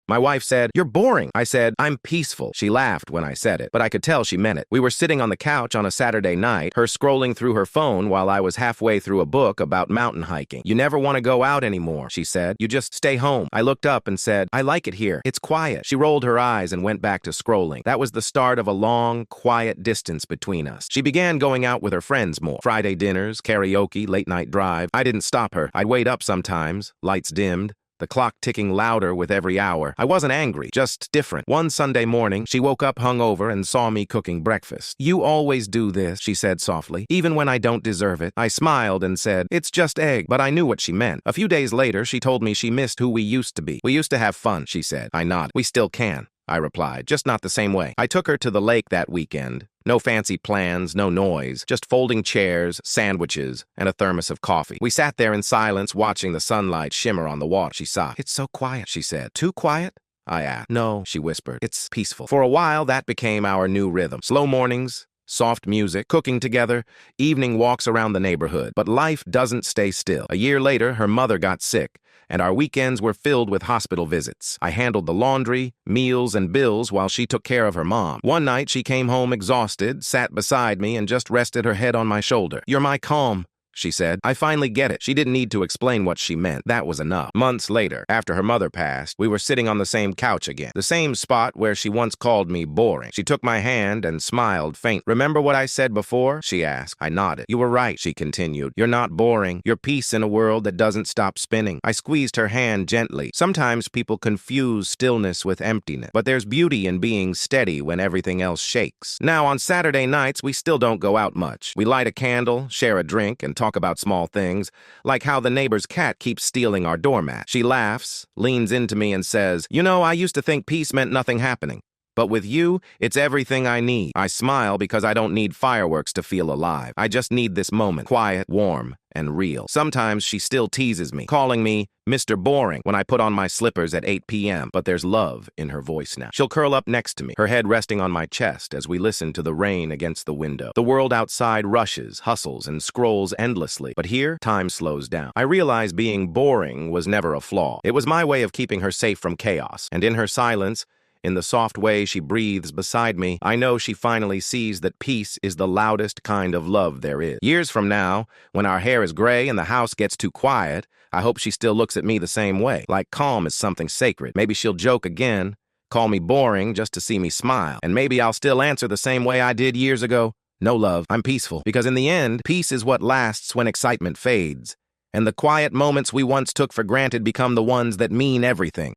My wife said, "You're boring." I said, "I'm peaceful." She laughed when I said it, but I could tell she meant it. We were sitting on the couch on a Saturday night, her scrolling through her phone while I was halfway through a book about mountain hiking. "You never want to go out anymore," she said. "You just stay home." I looked up and said, "I like it here. It's quiet." She rolled her eyes and went back to scrolling. That was the start of a long, quiet distance between us. She began going out with her friends more. Friday dinners, karaoke, late-night drive. I didn't stop her. I'd wait up sometimes, lights dimmed, the clock ticking louder with every hour. I wasn't angry, just different. One Sunday morning, she woke up hungover and saw me cooking breakfast. "You always do this," she said softly, "even when I don't deserve it." I smiled and said, "It's just egg," but I knew what she meant. A few days later, she told me she missed who we used to be. "We used to have fun," she said. I nodded. "We still can," I replied, "just not the same way." I took her to the lake that weekend. No fancy plans, no noise, just folding chairs, sandwiches, and a thermos of coffee. We sat there in silence, watching the sunlight shimmer on the water. She sighed. "It's so quiet," she said. "Too quiet?" I asked. "No," she whispered. "It's peaceful." For a while, that became our new rhythm. Slow mornings, soft music, cooking together, evening walks around the neighborhood. But life doesn't stay still. A year later, her mother got sick, and our weekends were filled with hospital visits. I handled the laundry, meals, and bills while she took care of her mom. One night, she came home exhausted, sat beside me, and just rested her head on my shoulder. "You're my calm," she said. I finally get it. She didn't need to explain what she meant. That was enough. Months later, after her mother passed, we were sitting on the same couch again, the same spot where she once called me boring. She took my hand and smiled faint. "Remember what I said before?" she asked. I nodded. "You were right," she continued. "You're not boring. You're peace in a world that doesn't stop spinning." I squeezed her hand gently. Sometimes people confuse stillness with emptiness, but there's beauty in being steady when everything else shakes. Now, on Saturday nights, we still don't go out much. We light a candle, share a drink, and talk about small things, like how the neighbor's cat keeps stealing our doormat. She laughs, leans into me, and says, "You know, I used to think peace meant nothing happening. But with you, it's everything I need." I smile because I don't need fireworks to feel alive. I just need this moment, quiet, warm, and real. Sometimes she still teases me, calling me Mr. Boring when I put on my slippers at 8 p.m., but there's love in her voice now. She'll curl up next to me, her head resting on my chest as we listen to the rain against the window. The world outside rushes, hustles, and scrolls endlessly, but here, time slows down. I realize being boring was never a flaw. It was my way of keeping her safe from chaos, and in her silence, in the soft way she breathes beside me, I know she finally sees that peace is the loudest kind of love there is. Years from now, when our hair is gray and the house gets too quiet, I hope she still looks at me the same way, like calm is something sacred. Maybe she'll joke again, call me boring just to see me smile, and maybe I'll still answer the same way I did years ago. "No, love, I'm peaceful." Because in the end, peace is what lasts when excitement fades, and the quiet moments we once took for granted become the ones that mean everything.